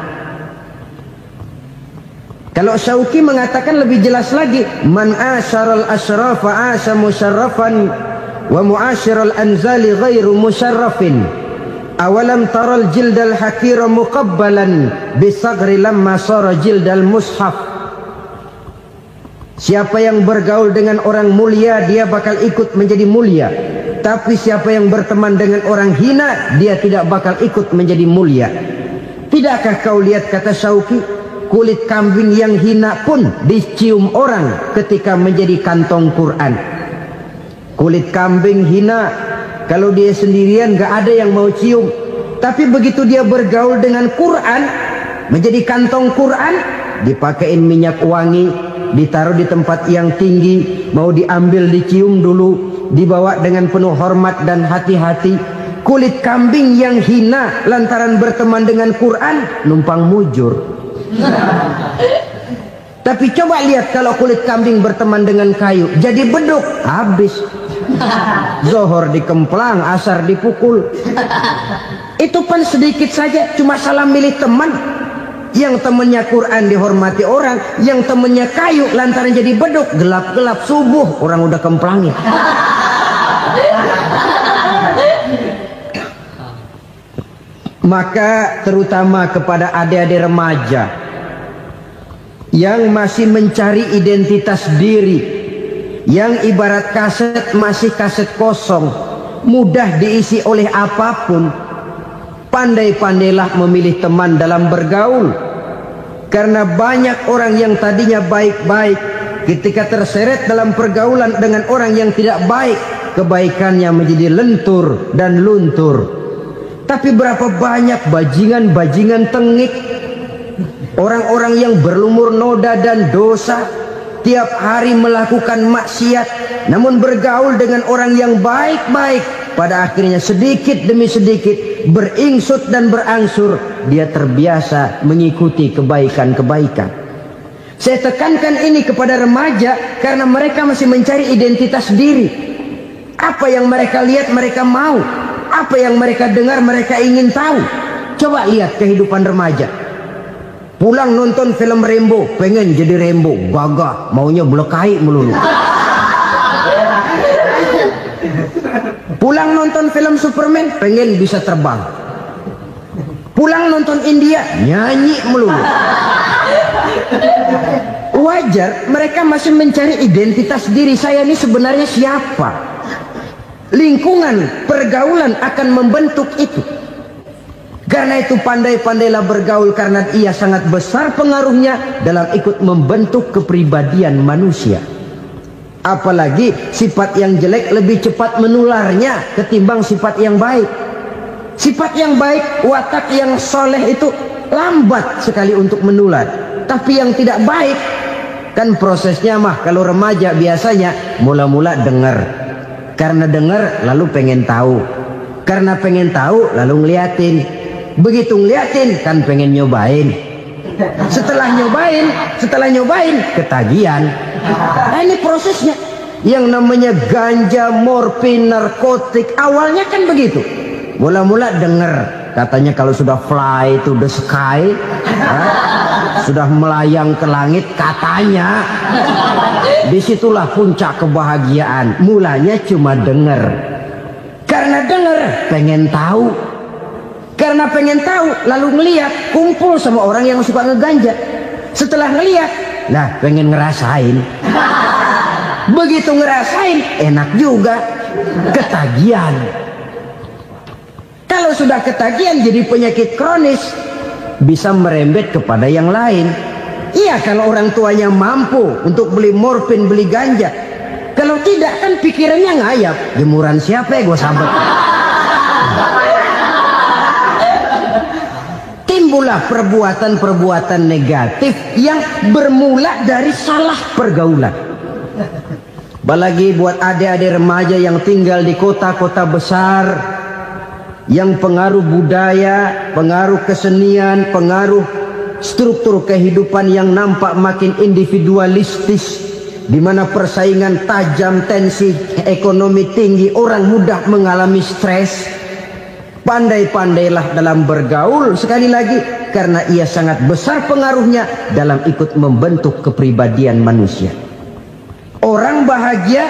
Kalau Syauqi mengatakan lebih jelas lagi, man asyaral asyrafa asa musyarrafan wa muasyiral anzali ghairu musyarrafin. Awalam taral jildal hakira muqabbalan bisagri lamma sara jildal mushaf. Siapa yang bergaul dengan orang mulia, dia bakal ikut menjadi mulia. Tapi siapa yang berteman dengan orang hina, dia tidak bakal ikut menjadi mulia. Tidakkah kau lihat, kata Syauqi, kulit kambing yang hina pun dicium orang ketika menjadi kantong Quran. Kulit kambing hina, kalau dia sendirian gak ada yang mau cium. Tapi begitu dia bergaul dengan Quran, menjadi kantong Quran, dipakein minyak wangi, ditaruh di tempat yang tinggi, mau diambil dicium dulu, dibawa dengan penuh hormat dan hati-hati. Kulit kambing yang hina lantaran berteman dengan Quran, numpang mujur. Tapi coba lihat kalau kulit kambing berteman dengan kayu, jadi beduk, habis. Zohor dikemplang, asar dipukul. Itu pun sedikit saja, cuma salah milih teman. Yang temannya Quran dihormati orang, yang temannya kayu lantaran jadi beduk, gelap-gelap subuh orang udah kemplangin. Maka terutama kepada adik-adik remaja yang masih mencari identitas diri, yang ibarat kaset masih kaset kosong, mudah diisi oleh apapun, pandai-pandailah memilih teman dalam bergaul. Karena banyak orang yang tadinya baik-baik, ketika terseret dalam pergaulan dengan orang yang tidak baik, kebaikannya menjadi lentur dan luntur. Tapi berapa banyak bajingan-bajingan tengik, orang-orang yang berlumur noda dan dosa, tiap hari melakukan maksiat, namun bergaul dengan orang yang baik-baik, pada akhirnya sedikit demi sedikit beringsut dan berangsur dia terbiasa mengikuti kebaikan-kebaikan. Saya tekankan ini kepada remaja karena mereka masih mencari identitas diri. Apa yang mereka lihat mereka mau, apa yang mereka dengar mereka ingin tahu. Coba lihat kehidupan remaja. Pulang nonton film Rambo, pengen jadi Rambo, gagah, maunya belekai melulu. Pulang nonton film Superman, pengen bisa terbang. Pulang nonton India, nyanyi melulu. Wajar, mereka masih mencari identitas diri. Saya ini sebenarnya siapa? Lingkungan, pergaulan akan membentuk itu. Karena itu pandai-pandailah bergaul, karena ia sangat besar pengaruhnya dalam ikut membentuk kepribadian manusia. Apalagi sifat yang jelek lebih cepat menularnya ketimbang sifat yang baik. Sifat yang baik, watak yang soleh itu lambat sekali untuk menular. Tapi yang tidak baik, kan prosesnya mah kalau remaja biasanya mula-mula dengar. Karena dengar lalu pengen tahu. Karena pengen tahu lalu ngeliatin. Begitu ngeliatin kan pengen nyobain. Setelah nyobain ketagihan. Nah, ini prosesnya. Yang namanya ganja, morfin, narkotik, awalnya kan begitu. Mula-mula dengar katanya kalau sudah fly to the sky, Sudah melayang ke langit katanya. Disitulah puncak kebahagiaan. Mulanya cuma dengar. Karena dengar pengen tahu. Karena pengen tahu lalu ngeliat, kumpul sama orang yang suka ngeganja. Setelah ngeliat, nah pengen ngerasain. Begitu ngerasain enak juga, ketagihan. Kalau sudah ketagihan jadi penyakit kronis, bisa merembet kepada yang lain. Iya, kalau orang tuanya mampu untuk beli morfin, beli ganja. Kalau tidak kan pikirannya ngayap. Jemuran siapa ya gue sambet. Timbullah perbuatan-perbuatan negatif yang bermula dari salah pergaulan. Apalagi buat adik-adik remaja yang tinggal di kota-kota besar, yang pengaruh budaya, pengaruh kesenian, pengaruh struktur kehidupan yang nampak makin individualistis, di mana persaingan tajam, tensi ekonomi tinggi, orang mudah mengalami stres. Pandai-pandailah dalam bergaul, sekali lagi, karena ia sangat besar pengaruhnya dalam ikut membentuk kepribadian manusia. Orang bahagia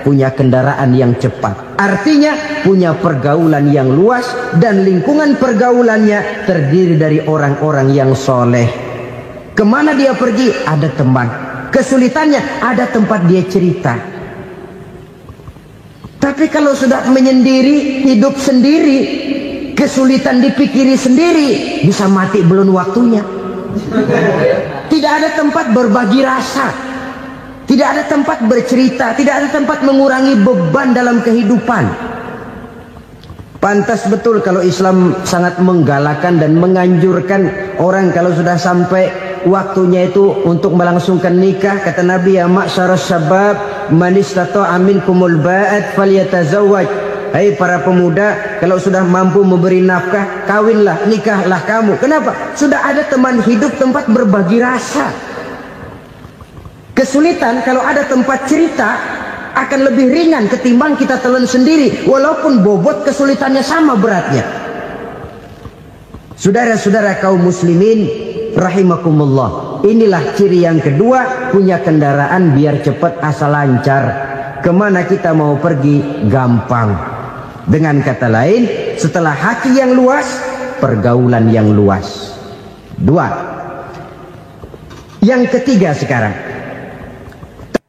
punya kendaraan yang cepat, artinya punya pergaulan yang luas, dan lingkungan pergaulannya terdiri dari orang-orang yang soleh. Kemana dia pergi ada teman, kesulitannya ada tempat dia cerita. Tapi kalau sudah menyendiri, hidup sendiri, kesulitan dipikiri sendiri, bisa mati belum waktunya. Tidak ada tempat berbagi rasa, tidak ada tempat bercerita, tidak ada tempat mengurangi beban dalam kehidupan. Pantas betul kalau Islam sangat menggalakkan dan menganjurkan orang kalau sudah sampai waktunya itu untuk melangsungkan nikah. Kata Nabi, ya ma'syaras syabab man istata'a minkumul ba'at falyatazawwaj. Hai para pemuda, kalau sudah mampu memberi nafkah, kawinlah, nikahlah kamu. Kenapa? Sudah ada teman hidup, tempat berbagi rasa. Kesulitan kalau ada tempat cerita akan lebih ringan ketimbang kita telan sendiri, walaupun bobot kesulitannya sama beratnya. Saudara-saudara kaum muslimin rahimakumullah, inilah ciri yang kedua, punya kendaraan biar cepat asal lancar. Kemana kita mau pergi gampang. Dengan kata lain, setelah hati yang luas, pergaulan yang luas. Dua. Yang ketiga sekarang,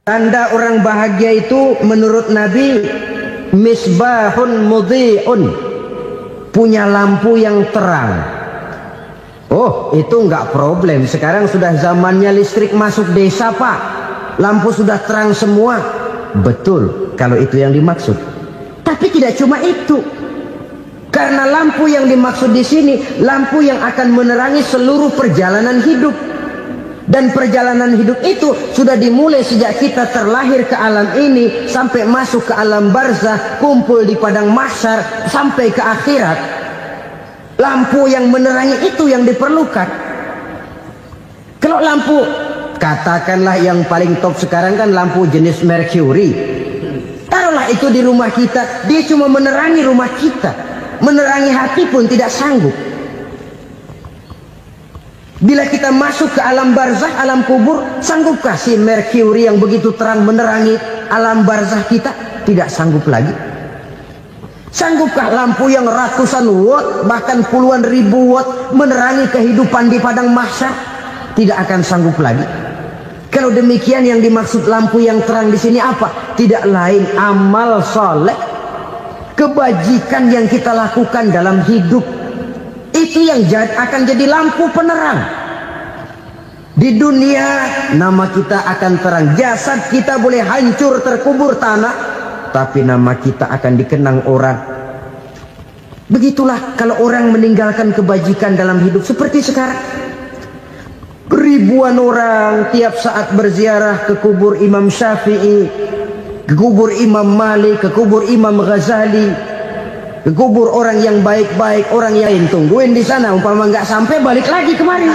tanda orang bahagia itu menurut Nabi, misbahun mudhi'un, punya lampu yang terang. Oh, itu enggak problem. Sekarang sudah zamannya listrik masuk desa, Pak. Lampu sudah terang semua. Betul, kalau itu yang dimaksud. Tapi tidak cuma itu. Karena lampu yang dimaksud di sini, lampu yang akan menerangi seluruh perjalanan hidup. Dan perjalanan hidup itu sudah dimulai sejak kita terlahir ke alam ini, sampai masuk ke alam barzah, kumpul di padang mahsyar, sampai ke akhirat. Lampu yang menerangi itu yang diperlukan. Kalau lampu, katakanlah yang paling top sekarang kan lampu jenis Mercury. Taruhlah itu di rumah kita, dia cuma menerangi rumah kita, menerangi hati pun tidak sanggup. Bila kita masuk ke alam barzah, alam kubur, sanggupkah si Mercury yang begitu terang menerangi alam barzah kita? Tidak sanggup lagi. Sanggupkah lampu yang ratusan watt, bahkan puluhan ribu watt menerangi kehidupan di padang mahsyar? Tidak akan sanggup lagi. Kalau demikian, yang dimaksud lampu yang terang di sini apa? Tidak lain amal soleh, kebajikan yang kita lakukan dalam hidup. Itu yang akan jadi lampu penerang. Di dunia nama kita akan terang. Jasad kita boleh hancur terkubur tanah, tapi nama kita akan dikenang orang. Begitulah kalau orang meninggalkan kebajikan dalam hidup seperti sekarang. Ribuan orang tiap saat berziarah ke kubur Imam Syafi'i, ke kubur Imam Malik, ke kubur Imam Ghazali, ke kubur orang yang baik-baik, orang yang tungguin di sana, umpama nggak sampai balik lagi kemari.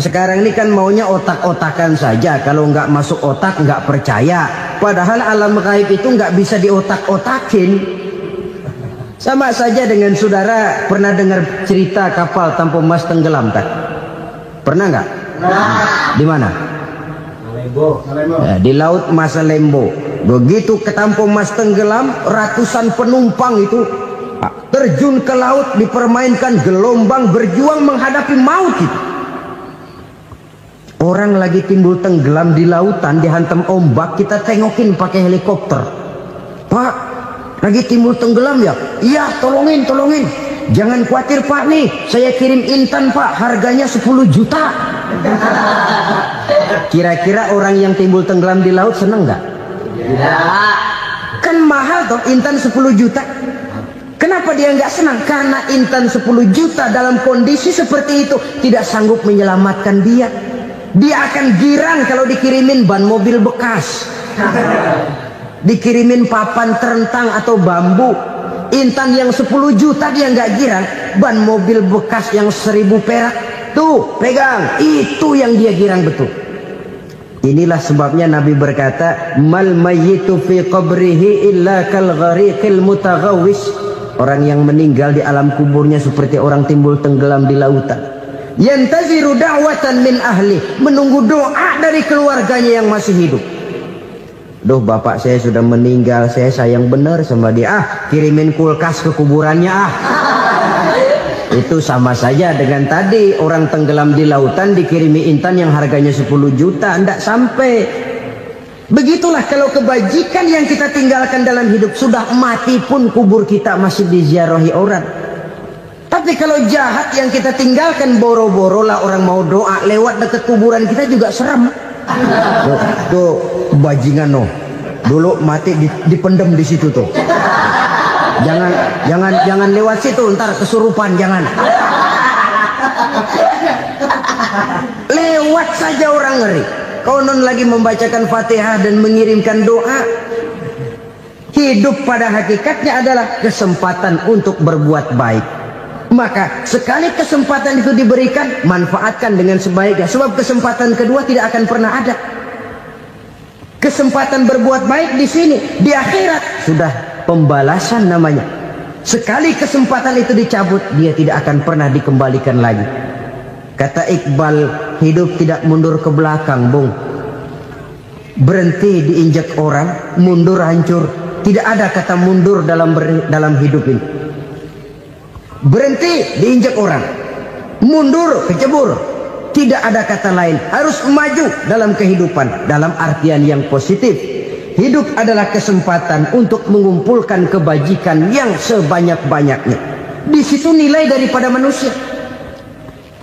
Sekarang ini kan maunya otak-otakan saja, kalau nggak masuk otak nggak percaya. Padahal alam gaib itu nggak bisa diotak-otakin. Sama saja dengan saudara pernah dengar cerita kapal tanpa mas tenggelam tak? Pernah nggak? Di mana? Ya, di laut Masalembo. Begitu ketampo mas tenggelam, ratusan penumpang itu terjun ke laut, dipermainkan gelombang, berjuang menghadapi maut itu. Orang lagi timbul tenggelam di lautan, dihantam ombak, kita tengokin pakai helikopter. Pak, lagi timbul tenggelam ya? Iya, tolongin. Jangan khawatir Pak nih, saya kirim intan Pak, harganya 10 juta. Kira-kira orang yang timbul tenggelam di laut seneng nggak? Tidak. Kan mahal toh intan 10 juta. Kenapa dia nggak senang? Karena intan 10 juta dalam kondisi seperti itu tidak sanggup menyelamatkan dia. Dia akan girang kalau dikirimin ban mobil bekas, dikirimin papan terentang atau bambu. Intan yang 10 juta dia nggak girang. Ban mobil bekas yang 1000 perak, tuh pegang, itu yang dia girang betul. Inilah sebabnya Nabi berkata, mal mayyitu fi qabrihi illa kal ghariqil mutaghawwis. Orang yang meninggal di alam kuburnya seperti orang timbul tenggelam di lautan. Yantaziru da'watan min ahli, menunggu doa dari keluarganya yang masih hidup. Duh, bapak saya sudah meninggal, saya sayang benar sama dia. Kirimin kulkas ke kuburannya Itu sama saja dengan tadi orang tenggelam di lautan dikirimi intan yang harganya 10 juta, tidak sampai. Begitulah kalau kebajikan yang kita tinggalkan dalam hidup, sudah mati pun kubur kita masih diziarahi orang. Tapi kalau jahat yang kita tinggalkan, boro-boro lah orang mau doa lewat dekat kuburan kita juga serem. Tuh bajingan no, dulu mati dipendem di situ tuh. Jangan lewat situ, ntar kesurupan, jangan. Lewat saja orang ngeri. Konon lagi membacakan Fatihah dan mengirimkan doa. Hidup pada hakikatnya adalah kesempatan untuk berbuat baik. Maka sekali kesempatan itu diberikan, manfaatkan dengan sebaiknya. Sebab kesempatan kedua tidak akan pernah ada. Kesempatan berbuat baik di sini, di akhirat sudah pembalasan namanya. Sekali kesempatan itu dicabut, dia tidak akan pernah dikembalikan lagi. Kata Iqbal, hidup tidak mundur ke belakang, Bung. Berhenti diinjak orang, mundur hancur. Tidak ada kata mundur dalam hidup ini. Berhenti diinjak orang, mundur kecebur. Tidak ada kata lain, harus maju dalam kehidupan dalam artian yang positif. Hidup adalah kesempatan untuk mengumpulkan kebajikan yang sebanyak-banyaknya. Di situ nilai daripada manusia.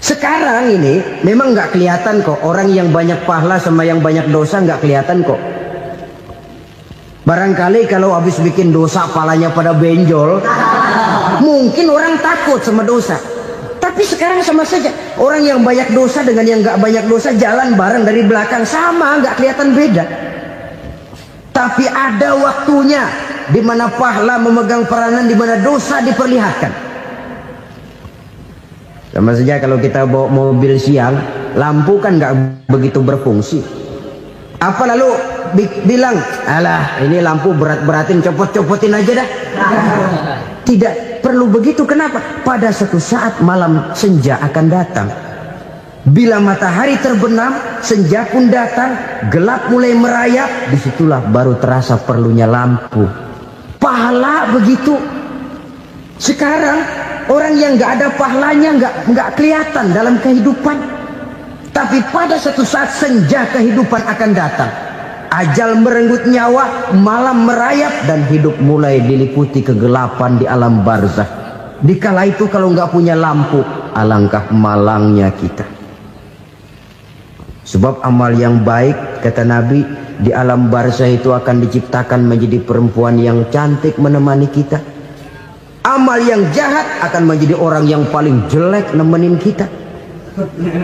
Sekarang ini memang nggak kelihatan kok, orang yang banyak pahala sama yang banyak dosa nggak kelihatan kok. Barangkali kalau habis bikin dosa palanya pada benjol, mungkin orang takut sama dosa. Tapi sekarang sama saja, orang yang banyak dosa dengan yang nggak banyak dosa jalan bareng dari belakang, sama, nggak kelihatan beda. Tapi ada waktunya di mana pahala memegang peranan, di mana dosa diperlihatkan. Sama saja kalau kita bawa mobil siang, lampu kan nggak begitu berfungsi. Apa lalu bilang, alah ini lampu berat-beratin, copot-copotin aja dah. Tidak perlu begitu. Kenapa? Pada suatu saat malam senja akan datang. Bila matahari terbenam, senja pun datang, gelap mulai merayap, disitulah baru terasa perlunya lampu. Pahala begitu. Sekarang orang yang nggak ada pahalanya nggak kelihatan dalam kehidupan. Tapi pada suatu saat senja kehidupan akan datang. Ajal merenggut nyawa, malam merayap, dan hidup mulai diliputi kegelapan di alam barzakh. Dikala itu kalau nggak punya lampu, alangkah malangnya kita. Sebab amal yang baik, kata Nabi, di alam barzakh itu akan diciptakan menjadi perempuan yang cantik menemani kita. Amal yang jahat akan menjadi orang yang paling jelek nemenin kita.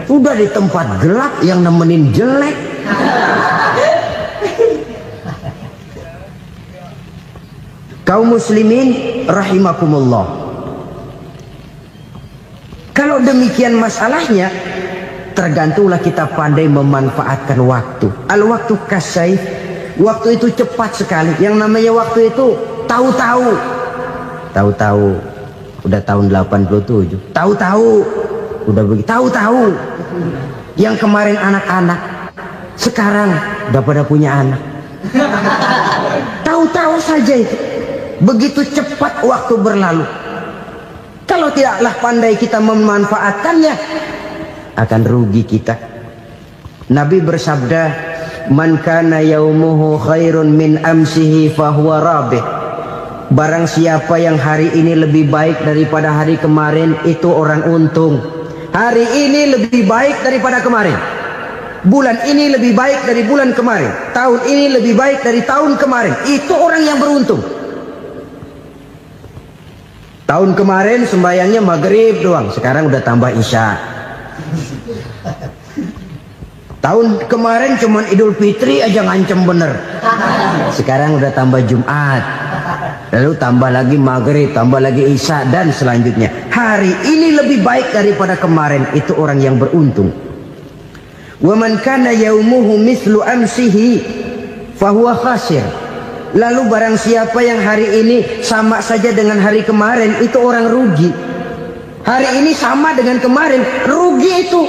Udah di tempat gelap yang nemenin jelek. Kaum muslimin rahimakumullah. Kalau demikian masalahnya, tergantunglah kita pandai memanfaatkan waktu. Al-waktu kasayf, waktu itu cepat sekali. Yang namanya waktu itu tahu-tahu. tahu-tahu udah tahun 87, tahu-tahu udah begitu, tahu-tahu yang kemarin anak-anak sekarang udah pada punya anak. Tahu-tahu saja itu. Begitu cepat waktu berlalu. Kalau tidaklah pandai kita memanfaatkannya, akan rugi kita. Nabi bersabda, "Man kana yaumuhu khairun min amsihi fahuwa rabih." Barang siapa yang hari ini lebih baik daripada hari kemarin, itu orang untung. Hari ini lebih baik daripada kemarin. Bulan ini lebih baik dari bulan kemarin. Tahun ini lebih baik dari tahun kemarin. Itu orang yang beruntung. Tahun kemarin sembahyangnya maghrib doang, sekarang udah tambah isya. Tahun kemarin cuman Idul Fitri aja ngancem bener, sekarang udah tambah Jumat, lalu tambah lagi maghrib, tambah lagi isya, dan selanjutnya. Hari ini lebih baik daripada kemarin, itu orang yang beruntung. Wa man kana yaumuhu mislu amsihi fahuwa khasir. Lalu barang siapa yang hari ini sama saja dengan hari kemarin, itu orang rugi. Hari ini sama dengan kemarin, rugi itu.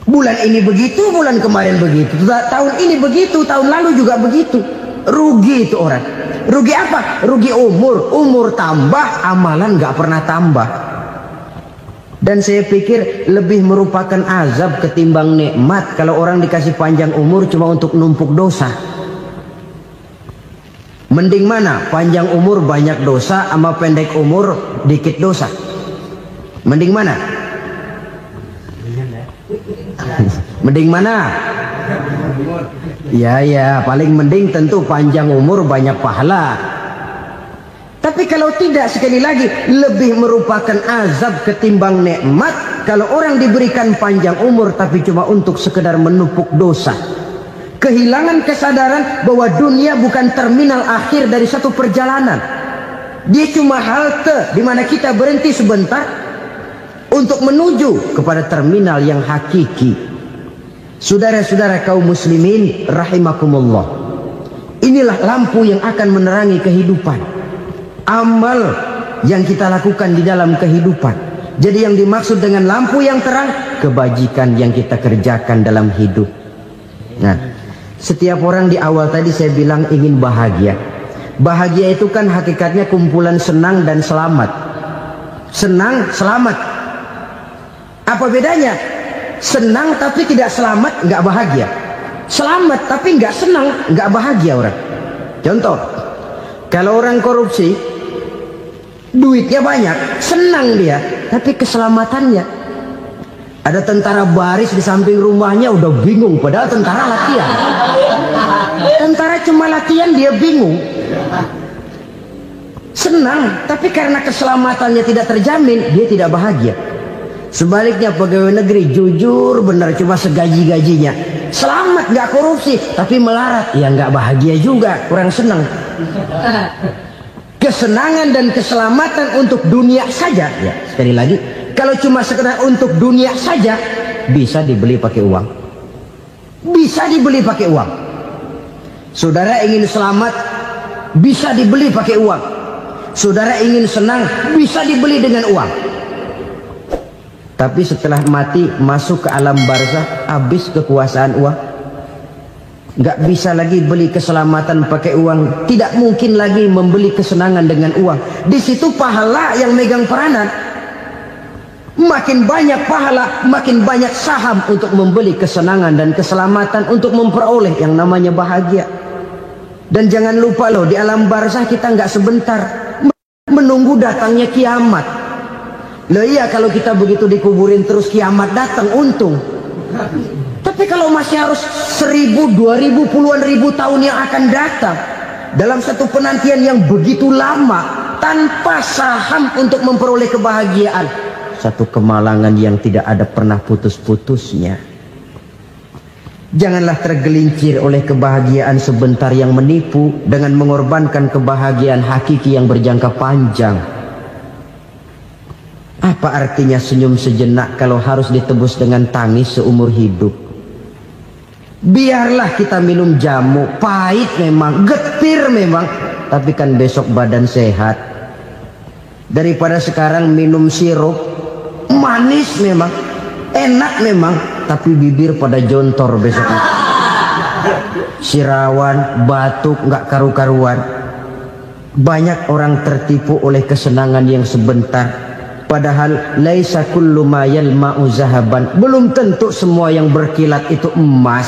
Bulan ini begitu, bulan kemarin begitu, tahun ini begitu, tahun lalu juga begitu. Rugi itu orang. Rugi apa? Rugi umur. Umur tambah, amalan gak pernah tambah. Dan saya pikir lebih merupakan azab ketimbang nikmat kalau orang dikasih panjang umur cuma untuk numpuk dosa. Mending mana? Panjang umur banyak dosa sama pendek umur dikit dosa? Mending mana? Mending mana? Ya, paling mending tentu panjang umur banyak pahala. Tapi kalau tidak, sekali lagi, lebih merupakan azab ketimbang nikmat kalau orang diberikan panjang umur tapi cuma untuk sekedar menumpuk dosa. Kehilangan kesadaran bahwa dunia bukan terminal akhir dari satu perjalanan. Dia cuma halte di mana kita berhenti sebentar untuk menuju kepada terminal yang hakiki. Saudara-saudara kaum muslimin rahimakumullah, inilah lampu yang akan menerangi kehidupan. Amal yang kita lakukan di dalam kehidupan. Jadi yang dimaksud dengan lampu yang terang, kebajikan yang kita kerjakan dalam hidup. Nah, setiap orang di awal tadi saya bilang ingin bahagia. Bahagia itu kan hakikatnya kumpulan senang dan selamat. Senang, selamat. Apa bedanya? Senang tapi tidak selamat, nggak bahagia. Selamat tapi nggak senang, nggak bahagia orang. Contoh, kalau orang korupsi, duitnya banyak, senang dia, tapi keselamatannya. Ada tentara baris di samping rumahnya udah bingung, padahal tentara latihan. Tentara cuma latihan, dia bingung. Senang, tapi karena keselamatannya tidak terjamin, dia tidak bahagia. Sebaliknya pegawai negeri jujur benar, cuma segaji-gajinya, selamat nggak korupsi, tapi melarat, ya nggak bahagia juga, kurang senang. Kesenangan dan keselamatan untuk dunia saja, ya sekali lagi, kalau cuma sekedar untuk dunia saja, bisa dibeli pakai uang. Bisa dibeli pakai uang. Saudara ingin selamat, bisa dibeli pakai uang. Saudara ingin senang, bisa dibeli dengan uang. Tapi setelah mati, masuk ke alam barzakh, habis kekuasaan uang. Nggak bisa lagi beli keselamatan pakai uang. Tidak mungkin lagi membeli kesenangan dengan uang. Di situ pahala yang megang peranan. Makin banyak pahala, makin banyak saham untuk membeli kesenangan dan keselamatan, untuk memperoleh yang namanya bahagia. Dan jangan lupa loh, di alam barzakh kita nggak sebentar, menunggu datangnya kiamat. Loh iya, kalau kita begitu dikuburin terus kiamat datang, untung. Tapi kalau masih harus 1000, 2000, puluhan ribu tahun yang akan datang, dalam satu penantian yang begitu lama, tanpa saham untuk memperoleh kebahagiaan, satu kemalangan yang tidak ada pernah putus-putusnya. Janganlah tergelincir oleh kebahagiaan sebentar yang menipu dengan mengorbankan kebahagiaan hakiki yang berjangka panjang. Apa artinya senyum sejenak kalau harus ditebus dengan tangis seumur hidup? Biarlah kita minum jamu, pahit memang, getir memang, tapi kan besok badan sehat. Daripada sekarang minum sirup, manis memang, enak memang, tapi bibir pada jontor besok. Sirawan, batuk, nggak karu-karuan. Banyak orang tertipu oleh kesenangan yang sebentar. Padahal laisa kullu ma yalma'u zahaban. Belum tentu semua yang berkilat itu emas.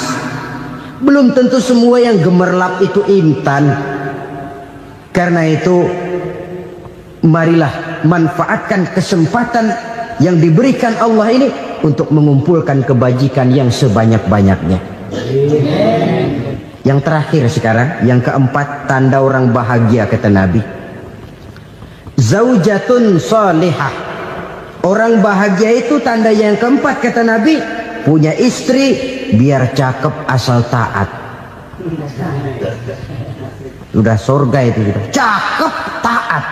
Belum tentu semua yang gemerlap itu intan. Karena itu, marilah manfaatkan kesempatan yang diberikan Allah ini untuk mengumpulkan kebajikan yang sebanyak-banyaknya. Yang terakhir sekarang, yang keempat, tanda orang bahagia kata Nabi. Zaujatun salihah. Orang bahagia itu tanda yang keempat kata Nabi, punya istri biar cakep asal taat. Sudah surga itu, cakep taat.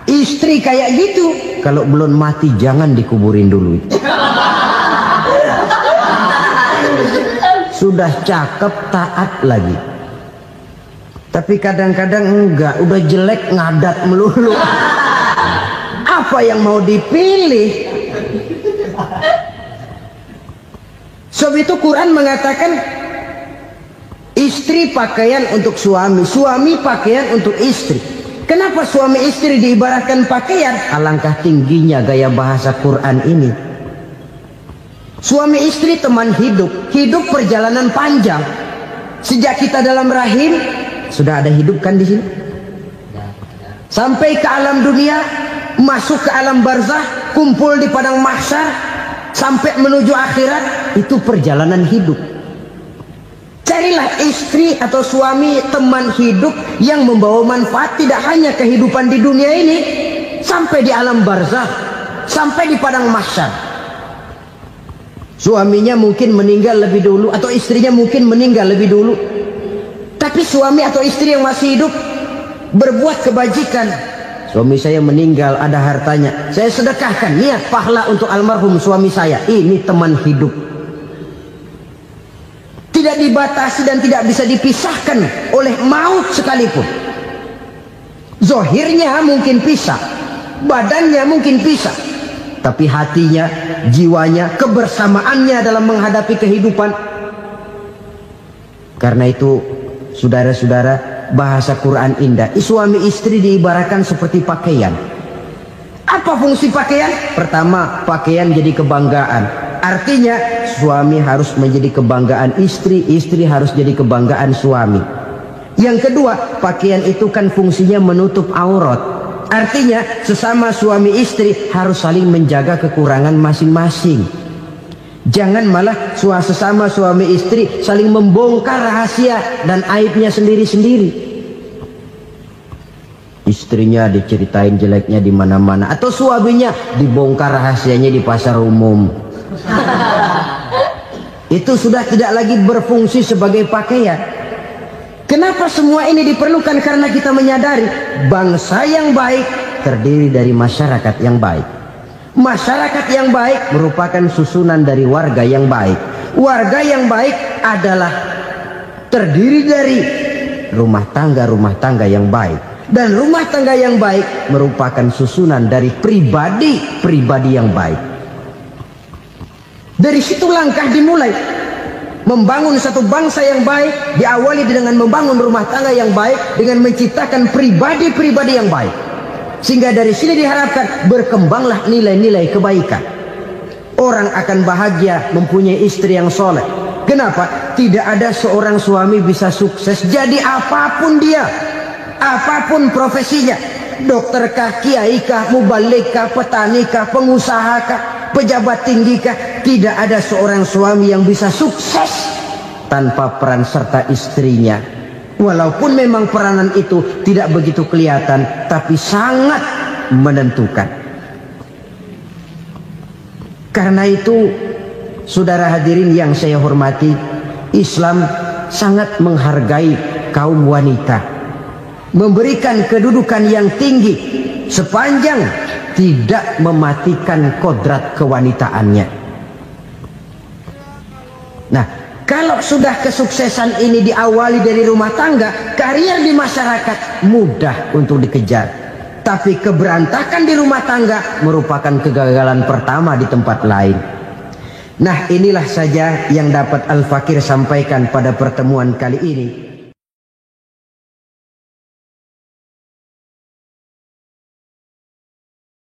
Istri kayak gitu, kalau belum mati jangan dikuburin dulu. Sudah cakep taat lagi. Tapi kadang-kadang enggak, udah jelek ngadat melulu. Apa yang mau dipilih? Sebab itu Quran mengatakan istri pakaian untuk suami, suami pakaian untuk istri. Kenapa suami istri diibaratkan pakaian? Alangkah tingginya gaya bahasa Quran ini. Suami istri teman hidup, hidup perjalanan panjang. Sejak kita dalam rahim sudah ada hidup kan di sini. Sampai ke alam dunia, masuk ke alam barzah, kumpul di padang mahsyar, sampai menuju akhirat, itu perjalanan hidup. Carilah istri atau suami teman hidup yang membawa manfaat tidak hanya kehidupan di dunia ini, sampai di alam barzah, sampai di padang mahsyar. Suaminya mungkin meninggal lebih dulu, atau istrinya mungkin meninggal lebih dulu, tapi suami atau istri yang masih hidup berbuat kebajikan. Suami saya meninggal, ada hartanya, saya sedekahkan, niat pahala untuk almarhum suami saya. Ini teman hidup, tidak dibatasi dan tidak bisa dipisahkan oleh maut sekalipun. Zohirnya mungkin pisah, badannya mungkin pisah, tapi hatinya, jiwanya, kebersamaannya dalam menghadapi kehidupan. Karena itu, saudara-saudara, bahasa Quran indah. Suami istri diibaratkan seperti pakaian. Apa fungsi pakaian? Pertama, pakaian jadi kebanggaan. Artinya suami harus menjadi kebanggaan istri, istri harus jadi kebanggaan suami. Yang kedua, pakaian itu kan fungsinya menutup aurat. Artinya sesama suami istri harus saling menjaga kekurangan masing-masing. Jangan malah sesama suami istri saling membongkar rahasia dan aibnya sendiri-sendiri. Istrinya diceritain jeleknya di mana-mana, atau suaminya dibongkar rahasianya di pasar umum. Itu sudah tidak lagi berfungsi sebagai pakaian. Kenapa semua ini diperlukan? Karena kita menyadari bangsa yang baik terdiri dari masyarakat yang baik. Masyarakat yang baik merupakan susunan dari warga yang baik. Warga yang baik adalah terdiri dari rumah tangga yang baik. Dan rumah tangga yang baik merupakan susunan dari pribadi yang baik. Dari situ langkah dimulai. Membangun satu bangsa yang baik diawali dengan membangun rumah tangga yang baik, dengan menciptakan pribadi-pribadi yang baik. Sehingga dari sini diharapkan berkembanglah nilai-nilai kebaikan. Orang akan bahagia mempunyai istri yang soleh. Kenapa? Tidak ada seorang suami bisa sukses jadi apapun dia, apapun profesinya. Dokterkah, kiaikah, mubalikah, petanikah, pengusahakah, pejabat tinggikah, tidak ada seorang suami yang bisa sukses tanpa peran serta istrinya. Walaupun memang peranan itu tidak begitu kelihatan, tapi sangat menentukan. Karena itu, saudara hadirin yang saya hormati, Islam sangat menghargai kaum wanita, memberikan kedudukan yang tinggi sepanjang tidak mematikan kodrat kewanitaannya. Nah, Kalau sudah kesuksesan ini diawali dari rumah tangga, karier di masyarakat mudah untuk dikejar. Tapi keberantakan di rumah tangga merupakan kegagalan pertama di tempat lain. Nah, inilah saja yang dapat Al-Fakir sampaikan pada pertemuan kali ini.